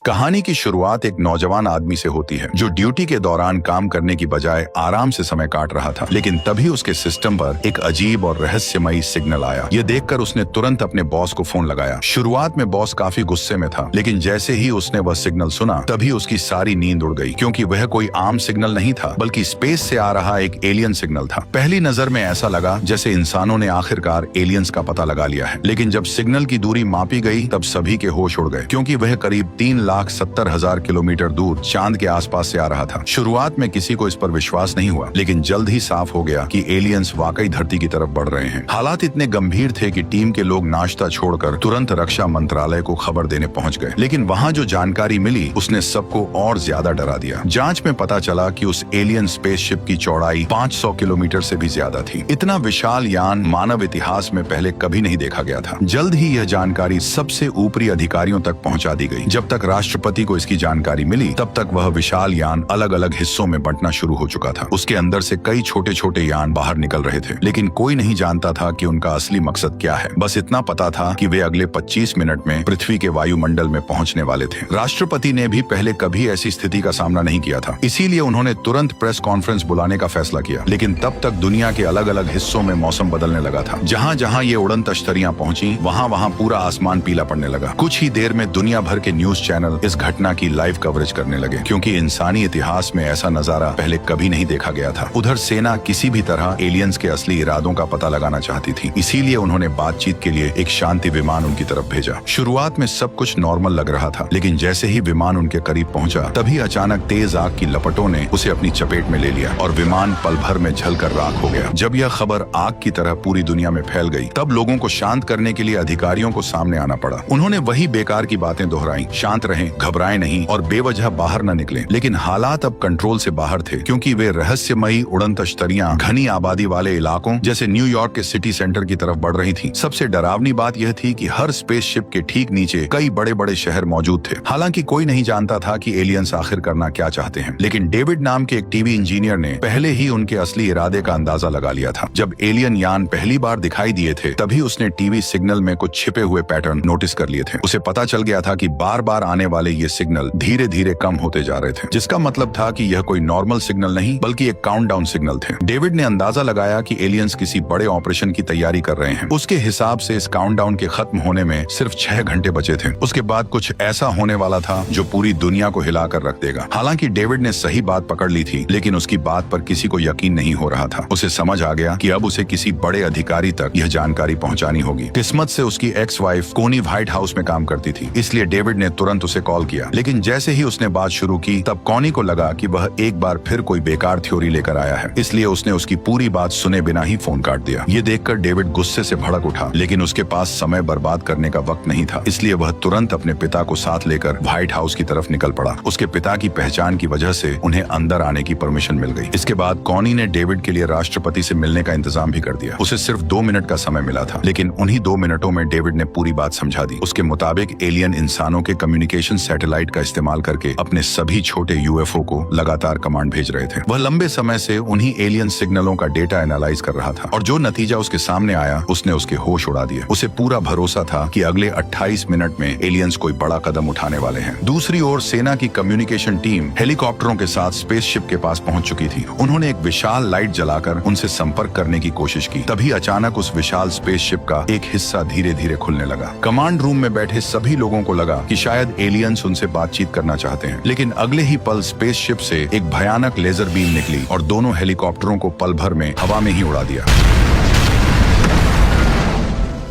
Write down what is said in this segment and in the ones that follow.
कहानी की शुरुआत एक नौजवान आदमी से होती है जो ड्यूटी के दौरान काम करने की बजाय आराम से समय काट रहा था। लेकिन तभी उसके सिस्टम पर एक अजीब और रहस्यमयी सिग्नल आया। यह देखकर उसने तुरंत अपने बॉस को फोन लगाया। शुरुआत में बॉस काफी गुस्से में था, लेकिन जैसे ही उसने वह सिग्नल सुना तभी उसकी सारी नींद उड़ गई, क्योंकि वह कोई आम सिग्नल नहीं था बल्कि स्पेस से आ रहा एक एलियन सिग्नल था। पहली नजर में ऐसा लगा जैसे इंसानों ने आखिरकार एलियंस का पता लगा लिया है। लेकिन जब सिग्नल की दूरी मापी गई तब सभी के होश उड़ गए, क्योंकि वह करीब 3,70,000 किलोमीटर दूर चांद के आसपास से आ रहा था। शुरुआत में किसी को इस पर विश्वास नहीं हुआ, लेकिन जल्द ही साफ हो गया कि एलियंस वाकई धरती की तरफ बढ़ रहे हैं। हालात इतने गंभीर थे कि टीम के लोग नाश्ता छोड़कर तुरंत रक्षा मंत्रालय को खबर देने पहुंच गए। लेकिन वहां जो जानकारी मिली उसने सबको और ज्यादा डरा दिया। जांच में पता चला कि उस एलियन स्पेसशिप की चौड़ाई 500 किलोमीटर से भी ज्यादा थी। इतना विशाल यान मानव इतिहास में पहले कभी नहीं देखा गया था। जल्द ही यह जानकारी सबसे ऊपरी अधिकारियों तक पहुंचा दी गई। जब तक राष्ट्रपति को इसकी जानकारी मिली तब तक वह विशाल यान अलग अलग हिस्सों में बंटना शुरू हो चुका था। उसके अंदर से कई छोटे छोटे यान बाहर निकल रहे थे, लेकिन कोई नहीं जानता था कि उनका असली मकसद क्या है। बस इतना पता था कि वे अगले 25 मिनट में पृथ्वी के वायुमंडल में पहुंचने वाले थे। राष्ट्रपति ने भी पहले कभी ऐसी स्थिति का सामना नहीं किया था, इसीलिए उन्होंने तुरंत प्रेस कॉन्फ्रेंस बुलाने का फैसला किया। लेकिन तब तक दुनिया के अलग अलग हिस्सों में मौसम बदलने लगा था। जहाँ जहाँ ये उड़न तश्तरियां पहुंची वहाँ वहाँ पूरा आसमान पीला पड़ने लगा। कुछ ही देर में दुनिया भर के न्यूज चैनल इस घटना की लाइव कवरेज करने लगे, क्योंकि इंसानी इतिहास में ऐसा नजारा पहले कभी नहीं देखा गया था। उधर सेना किसी भी तरह एलियंस के असली इरादों का पता लगाना चाहती थी, इसीलिए उन्होंने बातचीत के लिए एक शांति विमान उनकी तरफ भेजा। शुरुआत में सब कुछ नॉर्मल लग रहा था, लेकिन जैसे ही विमान उनके करीब पहुंचा तभी अचानक तेज आग की लपटों ने उसे अपनी चपेट में ले लिया और विमान पल भर में जलकर राख हो गया। जब यह खबर आग की तरह पूरी दुनिया में फैल गई तब लोगों को शांत करने के लिए अधिकारियों को सामने आना पड़ा। उन्होंने वही बेकार की बातें दोहराई, शांत रहें, घबराएं नहीं और बेवजह बाहर न निकलें। लेकिन हालात अब कंट्रोल से बाहर थे, क्योंकि वे रहस्यमयी उड़न तश्तरियां घनी आबादी वाले इलाकों जैसे न्यूयॉर्क के सिटी सेंटर की तरफ बढ़ रही थी। सबसे डरावनी बात यह थी कि हर स्पेसशिप के ठीक नीचे कई बड़े बड़े शहर मौजूद थे। हालांकि कोई नहीं जानता था कि एलियंस आखिर करना क्या चाहते हैं, लेकिन डेविड नाम के एक टीवी इंजीनियर ने पहले ही उनके असली इरादे का अंदाजा लगा लिया था। जब एलियन यान पहली बार दिखाई दिए थे तभी उसने टीवी सिग्नल में कुछ छिपे हुए पैटर्न नोटिस कर लिए थे। उसे पता चल गया था कि बार बार आने वाले ये सिग्नल धीरे धीरे कम होते जा रहे थे, जिसका मतलब था कि यह कोई नॉर्मल सिग्नल नहीं बल्कि एक काउंटडाउन सिग्नल थे। डेविड ने अंदाजा लगाया कि एलियंस किसी बड़े ऑपरेशन की तैयारी कर रहे हैं। उसके हिसाब से इस काउंटडाउन के खत्म होने में सिर्फ 6 घंटे बचे थे। उसके बाद कुछ ऐसा होने वाला था जो पूरी दुनिया को हिलाकर रख देगा। हालांकि डेविड ने सही बात पकड़ ली थी, लेकिन उसकी बात पर किसी को यकीन नहीं हो रहा था। उसे समझ आ गया कि अब उसे किसी बड़े अधिकारी तक यह जानकारी पहुंचानी होगी। किस्मत से उसकी एक्स वाइफ कोनी व्हाइट हाउस में काम करती थी, इसलिए डेविड ने तुरंत उसे कॉल किया। लेकिन जैसे ही उसने बात शुरू की तब कॉनी को लगा कि वह एक बार फिर कोई बेकार थ्योरी लेकर आया है, इसलिए उसने उसकी पूरी बात सुने बिना ही फोन काट दिया। ये देखकर डेविड गुस्से से भड़क उठा, लेकिन उसके पास समय बर्बाद करने का वक्त नहीं था, इसलिए वह तुरंत अपने पिता को साथ लेकर व्हाइट हाउस की तरफ निकल पड़ा। उसके पिता की पहचान की वजह से उन्हें अंदर आने की परमिशन मिल गई। इसके बाद कॉनी ने डेविड के लिए राष्ट्रपति से मिलने का इंतजाम भी कर दिया। उसे सिर्फ 2 मिनट का समय मिला था, लेकिन उन्हीं 2 मिनटों में डेविड ने पूरी बात समझा दी। उसके मुताबिक एलियन इंसानों के कम्युनिकेशन सैटेलाइट का इस्तेमाल करके अपने सभी छोटे यूएफओ को लगातार कमांड भेज रहे थे। वह लंबे समय से उन्हीं एलियन सिग्नलों का डेटा एनालाइज कर रहा था, और जो नतीजा उसके सामने आया उसने उसके होश उड़ा दिए। उसे पूरा भरोसा था कि अगले 28 मिनट में एलियंस कोई बड़ा कदम उठाने वाले हैं। दूसरी ओर सेना की कम्युनिकेशन टीम हेलीकॉप्टरों के साथ स्पेसशिप के पास पहुंच चुकी थी। उन्होंने एक विशाल लाइट जलाकर उनसे संपर्क करने की कोशिश की। तभी अचानक उस विशाल स्पेसशिप का एक हिस्सा धीरे धीरे खुलने लगा। कमांड रूम में बैठे सभी लोगों को लगा कि शायद एलियंस उनसे बातचीत करना चाहते हैं, लेकिन अगले ही पल स्पेसशिप से एक भयानक लेजर बीम निकली और दोनों हेलीकॉप्टरों को पल भर में हवा में ही उड़ा दिया।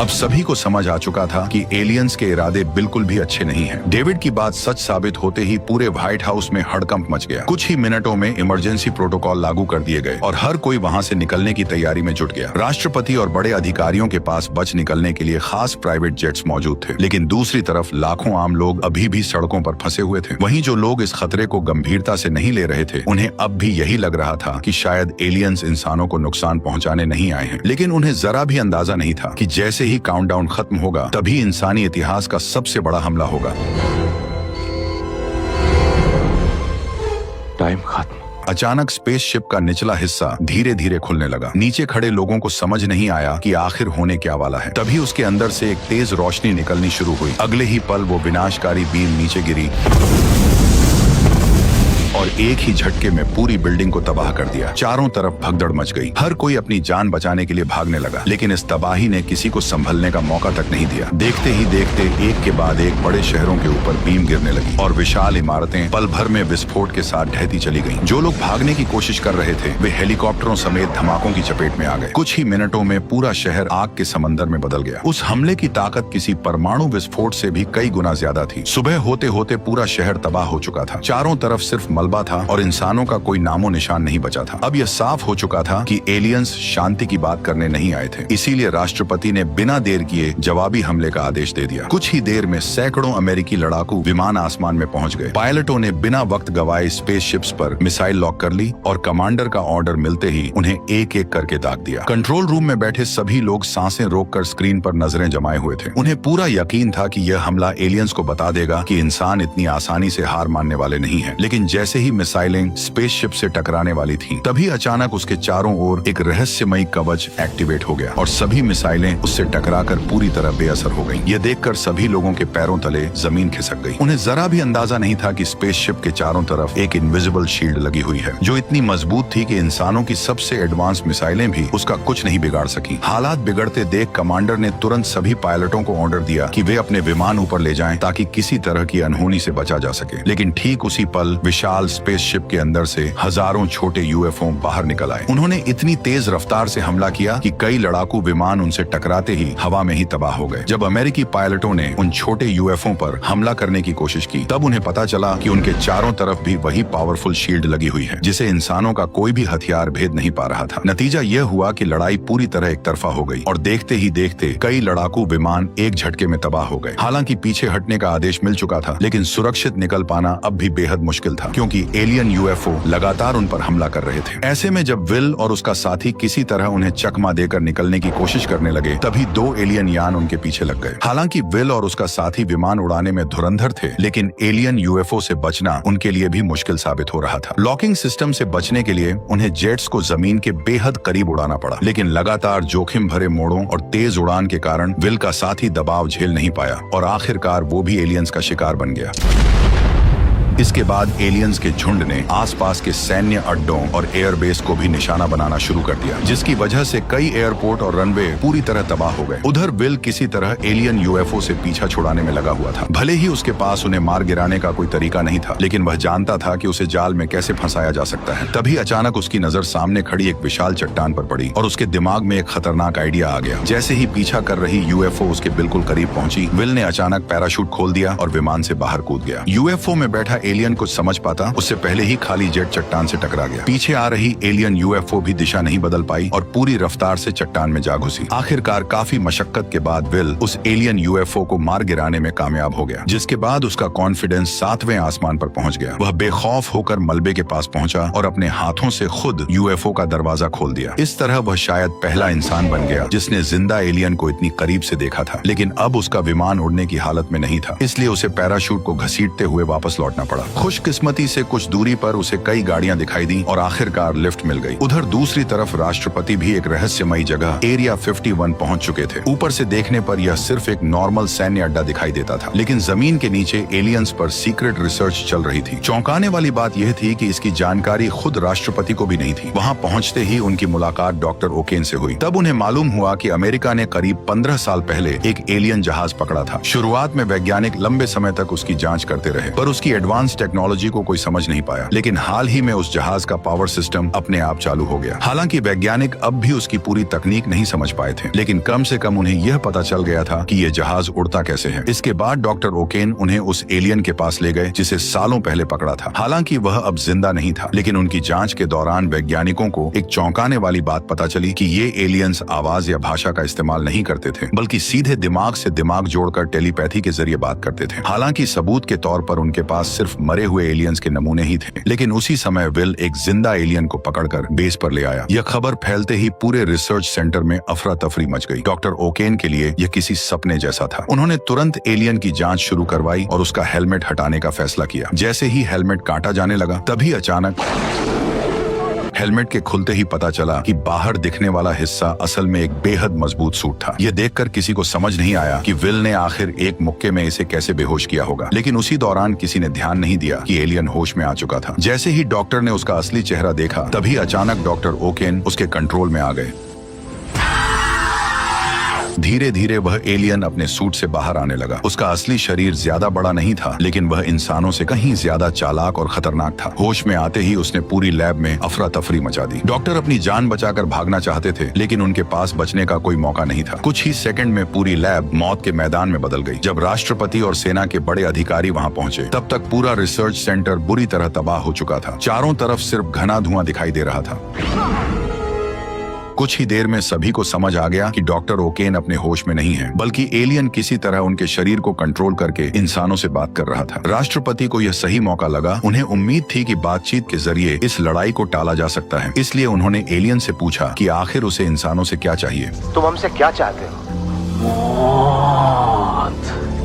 अब सभी को समझ आ चुका था कि एलियंस के इरादे बिल्कुल भी अच्छे नहीं हैं। डेविड की बात सच साबित होते ही पूरे व्हाइट हाउस में हड़कंप मच गया। कुछ ही मिनटों में इमरजेंसी प्रोटोकॉल लागू कर दिए गए और हर कोई वहां से निकलने की तैयारी में जुट गया। राष्ट्रपति और बड़े अधिकारियों के पास बच निकलने के लिए खास प्राइवेट जेट्स मौजूद थे, लेकिन दूसरी तरफ लाखों आम लोग अभी भी सड़कों पर फंसे हुए थे। वहीं जो लोग इस खतरे को गंभीरता से नहीं ले रहे थे, उन्हें अब भी यही लग रहा था कि शायद एलियंस इंसानों को नुकसान पहुंचाने नहीं आए हैं। लेकिन उन्हें जरा भी अंदाजा नहीं था कि जैसे ही काउंटडाउन खत्म होगा तभी इंसानी इतिहास का सबसे बड़ा हमला होगा। टाइम खत्म। अचानक स्पेसशिप का निचला हिस्सा धीरे धीरे खुलने लगा। नीचे खड़े लोगों को समझ नहीं आया कि आखिर होने क्या वाला है। तभी उसके अंदर से एक तेज रोशनी निकलनी शुरू हुई। अगले ही पल वो विनाशकारी बीम नीचे गिरी और एक ही झटके में पूरी बिल्डिंग को तबाह कर दिया। चारों तरफ भगदड़ मच गई। हर कोई अपनी जान बचाने के लिए भागने लगा, लेकिन इस तबाही ने किसी को संभलने का मौका तक नहीं दिया। देखते ही देखते एक के बाद एक बड़े शहरों के ऊपर बीम गिरने लगी और विशाल इमारतें पल भर में विस्फोट के साथ ढहती चली गईं। जो लोग भागने की कोशिश कर रहे थे वे हेलीकॉप्टरों समेत धमाकों की चपेट में आ गए। कुछ ही मिनटों में पूरा शहर आग के समंदर में बदल गया। उस हमले की ताकत किसी परमाणु विस्फोट से भी कई गुना ज्यादा थी। सुबह होते होते पूरा शहर तबाह हो चुका था। चारों तरफ सिर्फ मलबा था और इंसानों का कोई नामो निशान नहीं बचा था। अब यह साफ हो चुका था कि एलियंस शांति की बात करने नहीं आए थे। इसीलिए राष्ट्रपति ने बिना देर किए जवाबी हमले का आदेश दे दिया। कुछ ही देर में सैकड़ों अमेरिकी लड़ाकू विमान आसमान में पहुंच गए। पायलटों ने बिना वक्त गवाए स्पेसशिप्स पर मिसाइल लॉक कर ली और कमांडर का ऑर्डर मिलते ही उन्हें एक एक करके दाग दिया। कंट्रोल रूम में बैठे सभी लोग सांसें रोककर स्क्रीन पर नजरें जमाए हुए थे। उन्हें पूरा यकीन था कि यह हमला एलियंस को बता देगा कि इंसान इतनी आसानी से हार मानने वाले नहीं है। लेकिन जैसे ही मिसाइलें स्पेसशिप से टकराने वाली थीं, तभी अचानक उसके चारों ओर एक रहस्यमयी कवच एक्टिवेट हो गया और सभी मिसाइलें उससे टकराकर पूरी तरह बेअसर हो गईं। यह देखकर सभी लोगों के पैरों तले जमीन खिसक गई। उन्हें जरा भी अंदाजा नहीं था कि स्पेसशिप के चारों तरफ एक इनविजिबल शील्ड लगी हुई है, जो इतनी मजबूत थी कि इंसानों की सबसे एडवांस मिसाइलें भी उसका कुछ नहीं बिगाड़ सकी। हालात बिगड़ते देख कमांडर ने तुरंत सभी पायलटों को ऑर्डर दिया कि वे अपने विमान ऊपर ले जाएं ताकि किसी तरह की अनहोनी से बचा जा सके। लेकिन ठीक उसी पल विशाल स्पेसशिप के अंदर से हजारों छोटे यूएफओ बाहर निकल आए। उन्होंने इतनी तेज रफ्तार से हमला किया कि कई लड़ाकू विमान उनसे टकराते ही हवा में ही तबाह हो गए। जब अमेरिकी पायलटों ने उन छोटे यूएफओ पर हमला करने की कोशिश की, तब उन्हें पता चला कि उनके चारों तरफ भी वही पावरफुल शील्ड लगी हुई है, जिसे इंसानों का कोई भी हथियार भेद नहीं पा रहा था। नतीजा यह हुआ कि लड़ाई पूरी तरह एक तरफा हो गई और देखते ही देखते कई लड़ाकू विमान एक झटके में तबाह हो गए। हालांकि पीछे हटने का आदेश मिल चुका था, लेकिन सुरक्षित निकल पाना अब भी बेहद मुश्किल था, क्योंकि एलियन यूएफओ लगातार उन पर हमला कर रहे थे। ऐसे में जब विल और उसका साथी किसी तरह उन्हें चकमा देकर निकलने की कोशिश करने लगे, तभी दो एलियन यान उनके पीछे लग गए। हालांकि विल और उसका साथी विमान उड़ाने में धुरंधर थे, लेकिन एलियन यूएफओ से बचना उनके लिए भी मुश्किल साबित हो रहा था। लॉकिंग सिस्टम से बचने के लिए उन्हें जेट्स को जमीन के बेहद करीब उड़ाना पड़ा, लेकिन लगातार जोखिम भरे मोड़ों और तेज उड़ान के कारण विल का साथी दबाव झेल नहीं पाया और आखिरकार वो भी एलियंस का शिकार बन गया। इसके बाद एलियंस के झुंड ने आसपास के सैन्य अड्डों और एयरबेस को भी निशाना बनाना शुरू कर दिया, जिसकी वजह से कई एयरपोर्ट और रनवे पूरी तरह तबाह हो गए। उधर विल किसी तरह एलियन यूएफओ से पीछा छुड़ाने में लगा हुआ था। भले ही उसके पास उन्हें मार गिराने का कोई तरीका नहीं था, लेकिन वह जानता था कि उसे जाल में कैसे फंसाया जा सकता है। तभी अचानक उसकी नजर सामने खड़ी एक विशाल चट्टान पर पड़ी और उसके दिमाग में एक खतरनाक आइडिया आ गया। जैसे ही पीछा कर रही यूएफओ उसके बिल्कुल करीब पहुंची, विल ने अचानक पैराशूट खोल दिया और विमान से बाहर कूद गया। यूएफओ में बैठा एलियन कुछ समझ पाता उससे पहले ही खाली जेट चट्टान से टकरा गया। पीछे आ रही एलियन यूएफओ भी दिशा नहीं बदल पाई और पूरी रफ्तार से चट्टान में जा घुसी। आखिरकार काफी मशक्कत के बाद विल उस एलियन यूएफओ को मार गिराने में कामयाब हो गया, जिसके बाद उसका कॉन्फिडेंस 7वें आसमान पर पहुंच गया। वह बेखौफ होकर मलबे के पास पहुंचा और अपने हाथों से खुद यूएफओ का दरवाजा खोल दिया। इस तरह वह शायद पहला इंसान बन गया जिसने जिंदा एलियन को इतनी करीब से देखा था, लेकिन अब उसका विमान उड़ने की हालत में नहीं था, इसलिए उसे पैराशूट को घसीटते हुए वापस लौटना पड़ा। खुशकिस्मती से कुछ दूरी पर उसे कई गाड़ियां दिखाई दी और आखिरकार लिफ्ट मिल गई। उधर दूसरी तरफ राष्ट्रपति भी एक रहस्यमयी जगह एरिया 51 पहुंच चुके थे। ऊपर से देखने पर यह सिर्फ एक नॉर्मल सैन्य अड्डा दिखाई देता था, लेकिन जमीन के नीचे एलियंस पर सीक्रेट रिसर्च चल रही थी। चौंकाने वाली बात यह थी कि इसकी जानकारी खुद राष्ट्रपति को भी नहीं थी। वहां पहुंचते ही उनकी मुलाकात डॉक्टर ओकेन से हुई। तब उन्हें मालूम हुआ कि अमेरिका ने करीब 15 साल पहले एक एलियन जहाज पकड़ा था। शुरुआत में वैज्ञानिक लंबे समय तक उसकी जांच करते रहे, पर उसकी एडवांस टेक्नोलॉजी को कोई समझ नहीं पाया। लेकिन हाल ही में उस जहाज का पावर सिस्टम अपने आप चालू हो गया। हालांकि वैज्ञानिक अब भी उसकी पूरी तकनीक नहीं समझ पाए थे, लेकिन कम से कम उन्हें यह पता चल गया था कि यह जहाज उड़ता कैसे है। इसके बाद डॉक्टर ओकेन उन्हें उस एलियन के पास ले गए जिसे सालों पहले पकड़ा था। हालांकि वह अब जिंदा नहीं था, लेकिन उनकी जांच के दौरान वैज्ञानिकों को एक चौंकाने वाली बात पता चली कि ये एलियंस आवाज या भाषा का इस्तेमाल नहीं करते थे, बल्कि सीधे दिमाग से दिमाग जोड़कर टेलीपैथी के जरिए बात करते थे। हालांकि सबूत के तौर पर उनके पास सिर्फ मरे हुए एलियंस के नमूने ही थे, लेकिन उसी समय विल एक जिंदा एलियन को पकड़कर बेस पर ले आया। यह खबर फैलते ही पूरे रिसर्च सेंटर में अफरा तफरी मच गई। डॉक्टर ओकेन के लिए यह किसी सपने जैसा था। उन्होंने तुरंत एलियन की जांच शुरू करवाई और उसका हेलमेट हटाने का फैसला किया। जैसे ही हेलमेट काटा जाने लगा, तभी अचानक हेलमेट के खुलते ही पता चला कि बाहर दिखने वाला हिस्सा असल में एक बेहद मजबूत सूट था। यह देखकर किसी को समझ नहीं आया कि विल ने आखिर एक मुक्के में इसे कैसे बेहोश किया होगा। लेकिन उसी दौरान किसी ने ध्यान नहीं दिया कि एलियन होश में आ चुका था। जैसे ही डॉक्टर ने उसका असली चेहरा देखा, तभी अचानक डॉक्टर ओकेन उसके कंट्रोल में आ गए। धीरे धीरे वह एलियन अपने सूट से बाहर आने लगा। उसका असली शरीर ज्यादा बड़ा नहीं था, लेकिन वह इंसानों से कहीं ज्यादा चालाक और खतरनाक था। होश में आते ही उसने पूरी लैब में अफरा तफरी मचा दी। डॉक्टर अपनी जान बचाकर भागना चाहते थे, लेकिन उनके पास बचने का कोई मौका नहीं था। कुछ ही सेकंड में पूरी लैब मौत के मैदान में बदल गई। जब राष्ट्रपति और सेना के बड़े अधिकारी वहां पहुंचे, तब तक पूरा रिसर्च सेंटर बुरी तरह तबाह हो चुका था। चारों तरफ सिर्फ घना धुआं दिखाई दे रहा था। कुछ ही देर में सभी को समझ आ गया कि डॉक्टर ओकेन अपने होश में नहीं है, बल्कि एलियन किसी तरह उनके शरीर को कंट्रोल करके इंसानों से बात कर रहा था। राष्ट्रपति को यह सही मौका लगा। उन्हें उम्मीद थी कि बातचीत के जरिए इस लड़ाई को टाला जा सकता है। इसलिए उन्होंने एलियन से पूछा कि आखिर उसे इंसानों से क्या चाहिए। तुम हमसे क्या चाहते हो?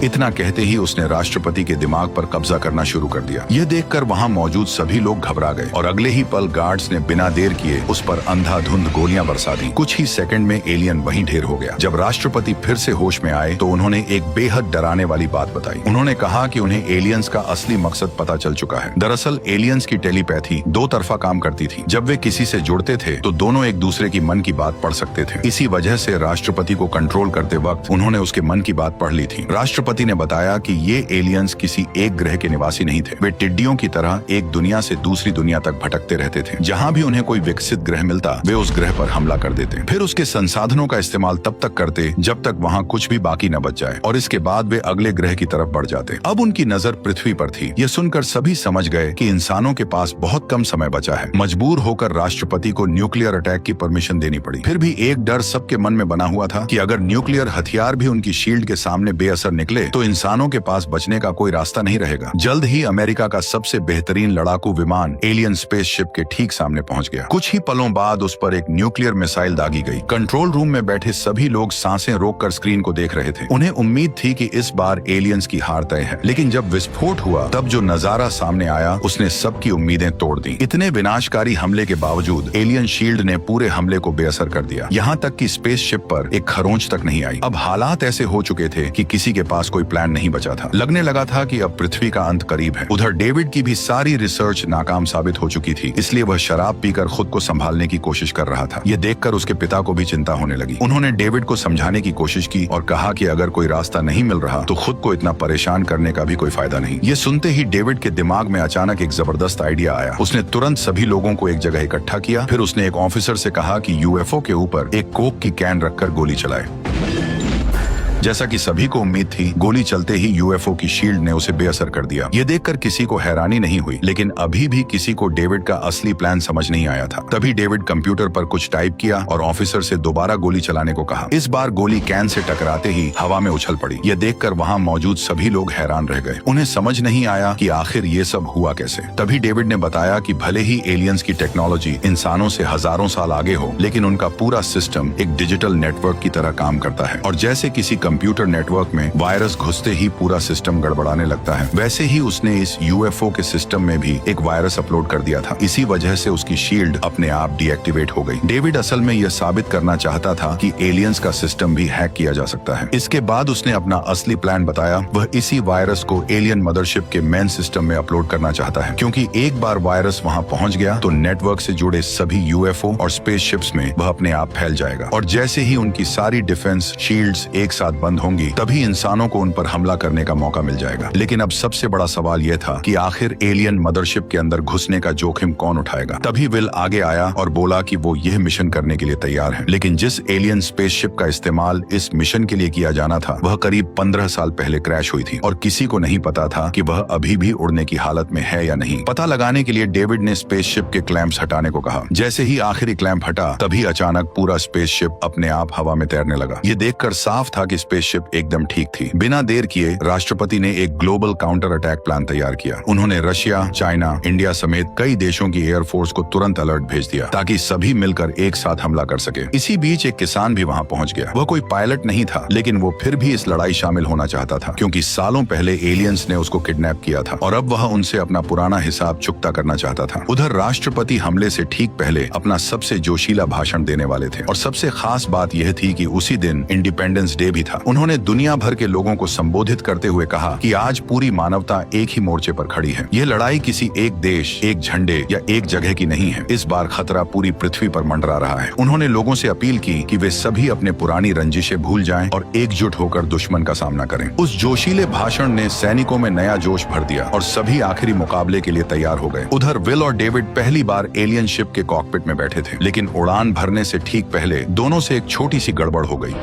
इतना कहते ही उसने राष्ट्रपति के दिमाग पर कब्जा करना शुरू कर दिया। यह देखकर वहां मौजूद सभी लोग घबरा गए और अगले ही पल गार्ड्स ने बिना देर किए उस पर अंधाधुंध गोलियां बरसा दी। कुछ ही सेकंड में एलियन वहीं ढेर हो गया। जब राष्ट्रपति फिर से होश में आए तो उन्होंने एक बेहद डराने वाली बात बताई। उन्होंने कहा कि उन्हें एलियंस का असली मकसद पता चल चुका है। दरअसल एलियंस की टेलीपैथी दो तरफा काम करती थी। जब वे किसी से जुड़ते थे तो दोनों एक दूसरे की मन की बात पढ़ सकते थे। इसी वजह से राष्ट्रपति को कंट्रोल करते वक्त उन्होंने उसके मन की बात पढ़ ली थी। राष्ट्रपति ने बताया कि ये एलियंस किसी एक ग्रह के निवासी नहीं थे। वे टिड्डियों की तरह एक दुनिया से दूसरी दुनिया तक भटकते रहते थे। जहां भी उन्हें कोई विकसित ग्रह मिलता, वे उस ग्रह पर हमला कर देते। फिर उसके संसाधनों का इस्तेमाल तब तक करते जब तक वहां कुछ भी बाकी न बच जाए, और इसके बाद वे अगले ग्रह की तरफ बढ़ जाते। अब उनकी नजर पृथ्वी पर थी। यह सुनकर सभी समझ गए कि इंसानों के पास बहुत कम समय बचा है। मजबूर होकर राष्ट्रपति को न्यूक्लियर अटैक की परमिशन देनी पड़ी। फिर भी एक डर सबके मन में बना हुआ था कि अगर न्यूक्लियर हथियार भी उनकी शील्ड के सामने बेअसर निकले तो इंसानों के पास बचने का कोई रास्ता नहीं रहेगा। जल्द ही अमेरिका का सबसे बेहतरीन लड़ाकू विमान एलियन स्पेसशिप के ठीक सामने पहुंच गया। कुछ ही पलों बाद उस पर एक न्यूक्लियर मिसाइल दागी गई। कंट्रोल रूम में बैठे सभी लोग सांसें रोककर स्क्रीन को देख रहे थे। उन्हें उम्मीद थी कि इस बार एलियंस की हार तय है, लेकिन जब विस्फोट हुआ तब जो नजारा सामने आया उसने सबकी उम्मीदें तोड़ दी। इतने विनाशकारी हमले के बावजूद एलियन शील्ड ने पूरे हमले को बेअसर कर दिया। यहाँ तक कि स्पेसशिप पर एक खरोंच तक नहीं आई। अब हालात ऐसे हो चुके थे कि किसी के पास कोई प्लान नहीं बचा था। लगने लगा था कि अब पृथ्वी का अंत करीब है। उधर डेविड की भी सारी रिसर्च नाकाम साबित हो चुकी थी, इसलिए वह शराब पीकर खुद को संभालने की कोशिश कर रहा था। यह देखकर उसके पिता को भी चिंता होने लगी। उन्होंने डेविड को समझाने की कोशिश की और कहा कि अगर कोई रास्ता नहीं मिल रहा तो खुद को इतना परेशान करने का भी कोई फायदा नहीं। ये सुनते ही डेविड के दिमाग में अचानक एक जबरदस्त आइडिया आया। उसने तुरंत सभी लोगों को एक जगह इकट्ठा किया। फिर उसने एक ऑफिसर से कहा कि यूएफओ के ऊपर एक कोक की कैन रखकर गोली चलाए। जैसा कि सभी को उम्मीद थी, गोली चलते ही यूएफओ की शील्ड ने उसे बेअसर कर दिया। यह देखकर किसी को हैरानी नहीं हुई, लेकिन अभी भी किसी को डेविड का असली प्लान समझ नहीं आया था। तभी डेविड कंप्यूटर पर कुछ टाइप किया और ऑफिसर से दोबारा गोली चलाने को कहा। इस बार गोली कैन से टकराते ही हवा में उछल पड़ी। यह देखकर वहां मौजूद सभी लोग हैरान रह गए। उन्हें समझ नहीं आया कि आखिर ये सब हुआ कैसे। तभी डेविड ने बताया कि भले ही एलियंस की टेक्नोलॉजी इंसानों से हजारों साल आगे हो, लेकिन उनका पूरा सिस्टम एक डिजिटल नेटवर्क की तरह काम करता है, और जैसे किसी कंप्यूटर नेटवर्क में वायरस घुसते ही पूरा सिस्टम गड़बड़ाने लगता है, वैसे ही उसने इस यूएफओ के सिस्टम में भी एक वायरस अपलोड कर दिया था। इसी वजह से उसकी शील्ड अपने आप डीएक्टिवेट हो गई। डेविड असल में यह साबित करना चाहता था कि एलियंस का सिस्टम भी हैक किया जा सकता है। इसके बाद उसने अपना असली प्लान बताया। वह इसी वायरस को एलियन मदरशिप के मेन सिस्टम में अपलोड करना चाहता है, क्योंकि एक बार वायरस वहां पहुंच गया तो नेटवर्क से जुड़े सभी यूएफओ और स्पेसशिप्स में वह अपने आप फैल जाएगा, और जैसे ही उनकी सारी डिफेंस शील्ड्स एक साथ बंद होंगी तभी इंसानों को उन पर हमला करने का मौका मिल जाएगा। लेकिन अब सबसे बड़ा सवाल यह था कि आखिर एलियन मदरशिप के अंदर घुसने का जोखिम कौन उठाएगा। तभी विल आगे आया और बोला कि वो यह मिशन करने के लिए तैयार है, लेकिन जिस एलियन स्पेसशिप का इस्तेमाल इस मिशन के लिए किया जाना था वह करीब 15 साल पहले क्रैश हुई थी, और किसी को नहीं पता था कि वह अभी भी उड़ने की हालत में है या नहीं। पता लगाने के लिए डेविड ने स्पेसशिप के क्लैंप्स हटाने को कहा। जैसे ही आखिरी क्लैंप हटा, तभी अचानक पूरा स्पेसशिप अपने आप हवा में तैरने लगा। ये देखकर साफ था कि स्पेसशिप एकदम ठीक थी। बिना देर किए राष्ट्रपति ने एक ग्लोबल काउंटर अटैक प्लान तैयार किया। उन्होंने रशिया, चाइना, इंडिया समेत कई देशों की एयरफोर्स को तुरंत अलर्ट भेज दिया ताकि सभी मिलकर एक साथ हमला कर सके। इसी बीच एक किसान भी वहां पहुंच गया। वह कोई पायलट नहीं था, लेकिन वो फिर भी इस लड़ाई शामिल होना चाहता था क्योंकि सालों पहले एलियंस ने उसको किडनैप किया था और अब वह उनसे अपना पुराना हिसाब चुकता करना चाहता था। उधर राष्ट्रपति हमले से ठीक पहले अपना सबसे जोशीला भाषण देने वाले थे और सबसे खास बात यह थी कि उसी दिन इंडिपेंडेंस डे भी था। उन्होंने दुनिया भर के लोगों को संबोधित करते हुए कहा कि आज पूरी मानवता एक ही मोर्चे पर खड़ी है। यह लड़ाई किसी एक देश, एक झंडे या एक जगह की नहीं है। इस बार खतरा पूरी पृथ्वी पर मंडरा रहा है। उन्होंने लोगों से अपील की कि वे सभी अपने पुरानी रंजिशें भूल जाएं और एकजुट होकर दुश्मन का सामना करें। उस जोशीले भाषण ने सैनिकों में नया जोश भर दिया और सभी आखिरी मुकाबले के लिए तैयार हो गए। उधर विल और डेविड पहली बार एलियन शिप के कॉकपिट में बैठे थे, लेकिन उड़ान भरने से ठीक पहले दोनों से एक छोटी सी गड़बड़ हो गई।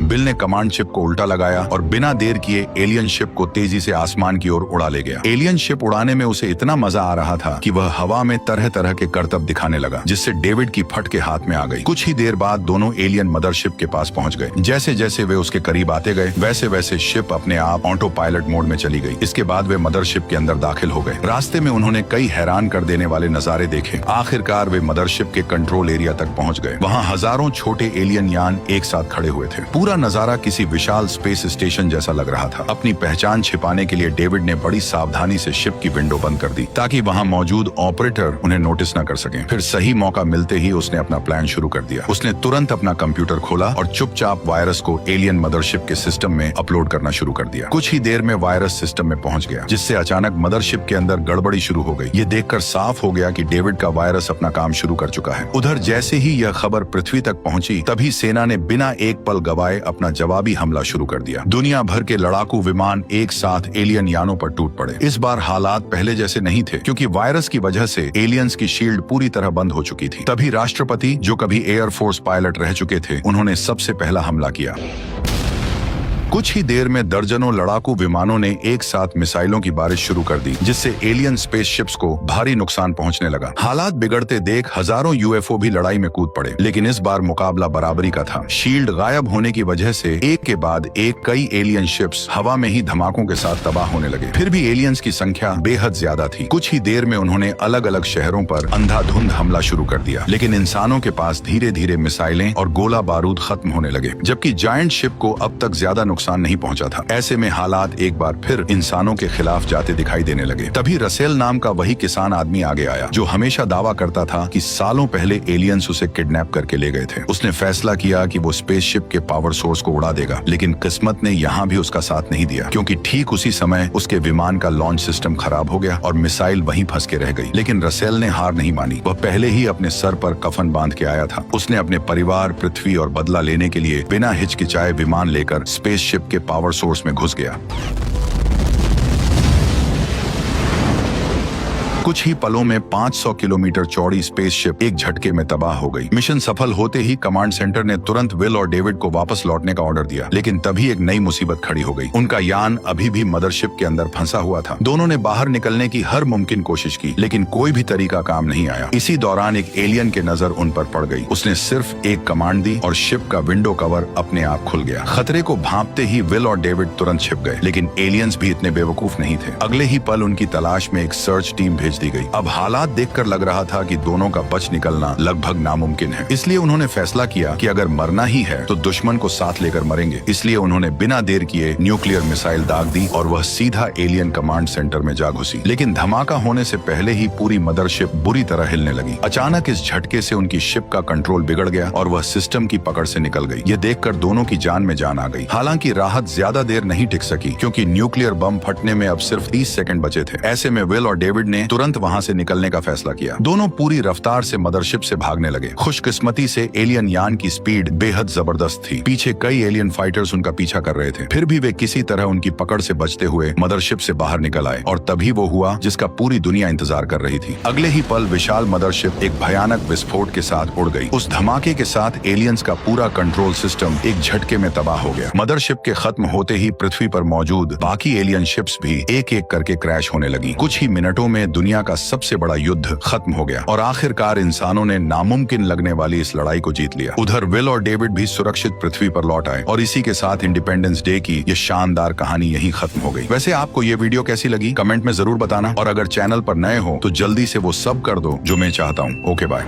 बिल ने कमांड शिप को उल्टा लगाया और बिना देर किए एलियन शिप को तेजी से आसमान की ओर उड़ा ले गया। एलियन शिप उड़ाने में उसे इतना मजा आ रहा था कि वह हवा में तरह तरह के करतब दिखाने लगा, जिससे डेविड की फट के हाथ में आ गई। कुछ ही देर बाद दोनों एलियन मदरशिप के पास पहुंच गए। जैसे जैसे वे उसके करीब आते गए, वैसे वैसे शिप अपने आप ऑटो पायलट मोड में चली गई। इसके बाद वे मदरशिप के अंदर दाखिल हो गए। रास्ते में उन्होंने कई हैरान कर देने वाले नजारे देखे। आखिरकार वे मदरशिप के कंट्रोल एरिया तक पहुंच गए। वहाँ हजारों छोटे एलियन यान एक साथ खड़े हुए थे। पूरा नजारा किसी विशाल स्पेस स्टेशन जैसा लग रहा था। अपनी पहचान छिपाने के लिए डेविड ने बड़ी सावधानी से शिप की विंडो बंद कर दी ताकि वहां मौजूद ऑपरेटर उन्हें नोटिस न कर सकें। फिर सही मौका मिलते ही उसने अपना प्लान शुरू कर दिया। उसने तुरंत अपना कंप्यूटर खोला और चुपचाप वायरस को एलियन मदरशिप के सिस्टम में अपलोड करना शुरू कर दिया। कुछ ही देर में वायरस सिस्टम में पहुंच गया, जिससे अचानक मदरशिप के अंदर गड़बड़ी शुरू हो गई। ये देखकर साफ हो गया कि डेविड का वायरस अपना काम शुरू कर चुका है। उधर जैसे ही यह खबर पृथ्वी तक पहुंची, तभी सेना ने बिना एक पल गवाए अपना जवाबी हमला शुरू कर दिया। दुनिया भर के लड़ाकू विमान एक साथ एलियन यानों पर टूट पड़े। इस बार हालात पहले जैसे नहीं थे क्योंकि वायरस की वजह से एलियंस की शील्ड पूरी तरह बंद हो चुकी थी। तभी राष्ट्रपति, जो कभी एयरफोर्स पायलट रह चुके थे, उन्होंने सबसे पहला हमला किया। कुछ ही देर में दर्जनों लड़ाकू विमानों ने एक साथ मिसाइलों की बारिश शुरू कर दी, जिससे एलियन स्पेसशिप्स को भारी नुकसान पहुंचने लगा। हालात बिगड़ते देख हजारों यूएफओ भी लड़ाई में कूद पड़े, लेकिन इस बार मुकाबला बराबरी का था। शील्ड गायब होने की वजह से एक के बाद एक कई एलियन शिप्स हवा में ही धमाकों के साथ तबाह होने लगे। फिर भी एलियंस की संख्या बेहद ज्यादा थी। कुछ ही देर में उन्होंने अलग अलग शहरों पर अंधाधुंध हमला शुरू कर दिया, लेकिन इंसानों के पास धीरे धीरे मिसाइलें और गोला बारूद खत्म होने लगे, जबकि जायंट शिप को अब तक ज्यादा नुकसान नहीं पहुंचा था। ऐसे में हालात एक बार फिर इंसानों के खिलाफ जाते दिखाई देने लगे। तभी रसेल नाम का वही किसान आदमी आगे आया जो हमेशा दावा करता था कि सालों पहले एलियंस उसे किडनैप करके ले गए थे। उसने फैसला किया कि वो स्पेसशिप के पावर सोर्स को उड़ा देगा, लेकिन किस्मत ने यहाँ भी उसका साथ नहीं दिया, क्योंकि ठीक उसी समय उसके विमान का लॉन्च सिस्टम खराब हो गया और मिसाइल वहीं फंस के रह गई। लेकिन रसेल ने हार नहीं मानी। वह पहले ही अपने सर पर कफन बांध के आया था। उसने अपने परिवार, पृथ्वी और बदला लेने के लिए बिना हिचकिचाए विमान लेकर स्पेसशिप के पावर सोर्स में घुस गया। कुछ ही पलों में 500 किलोमीटर चौड़ी स्पेसशिप एक झटके में तबाह हो गई। मिशन सफल होते ही कमांड सेंटर ने तुरंत विल और डेविड को वापस लौटने का ऑर्डर दिया, लेकिन तभी एक नई मुसीबत खड़ी हो गई। उनका यान अभी भी मदरशिप के अंदर फंसा हुआ था। दोनों ने बाहर निकलने की हर मुमकिन कोशिश की, लेकिन कोई भी तरीका काम नहीं आया। इसी दौरान एक एलियन की नजर उन पर पड़ गई। उसने सिर्फ एक कमांड दी और शिप का विंडो कवर अपने आप खुल गया। खतरे को भांपते ही विल और डेविड तुरंत छिप गए, लेकिन एलियंस भी इतने बेवकूफ नहीं थे। अगले ही पल उनकी तलाश में एक सर्च टीम भेज दी गई। अब हालात देखकर लग रहा था कि दोनों का बच निकलना लगभग नामुमकिन है। इसलिए उन्होंने फैसला किया कि अगर मरना ही है तो दुश्मन को साथ लेकर मरेंगे। इसलिए उन्होंने बिना देर किए न्यूक्लियर मिसाइल दाग दी और वह सीधा एलियन कमांड सेंटर में जा घुसी। लेकिन धमाका होने से पहले ही पूरी मदरशिप बुरी तरह हिलने लगी। अचानक इस झटके से उनकी शिप का कंट्रोल बिगड़ गया और वह सिस्टम की पकड़ से निकल गई। ये देखकर दोनों की जान में जान आ गई। हालांकि राहत ज्यादा देर नहीं टिक सकी, क्योंकि न्यूक्लियर बम फटने में अब सिर्फ 30 सेकंड बचे थे। ऐसे में विल और डेविड ने तुरंत वहां से निकलने का फैसला किया। दोनों पूरी रफ्तार से मदरशिप से भागने लगे। खुशकिस्मती से एलियन यान की स्पीड बेहद जबरदस्त थी। पीछे कई एलियन फाइटर्स उनका पीछा कर रहे थे। फिर भी वे किसी तरह उनकी पकड़ से बचते हुए मदरशिप से बाहर निकल आए और तभी वो हुआ जिसका पूरी दुनिया इंतजार कर रही थी। अगले ही पल विशाल मदरशिप एक भयानक विस्फोट के साथ उड़ गई। उस धमाके के साथ एलियंस का पूरा कंट्रोल सिस्टम एक झटके में तबाह हो गया। मदरशिप के खत्म होते ही पृथ्वी पर मौजूद बाकी एलियन शिप्स भी एक एक करके क्रैश होने लगी। कुछ ही मिनटों में दुनिया दुनिया का सबसे बड़ा युद्ध खत्म हो गया और आखिरकार इंसानों ने नामुमकिन लगने वाली इस लड़ाई को जीत लिया। उधर विल और डेविड भी सुरक्षित पृथ्वी पर लौट आए और इसी के साथ इंडिपेंडेंस डे की ये शानदार कहानी यहीं खत्म हो गई। वैसे आपको ये वीडियो कैसी लगी कमेंट में जरूर बताना और अगर चैनल पर नए हो तो जल्दी से वो सब कर दो जो मैं चाहता हूँ। Okay bye.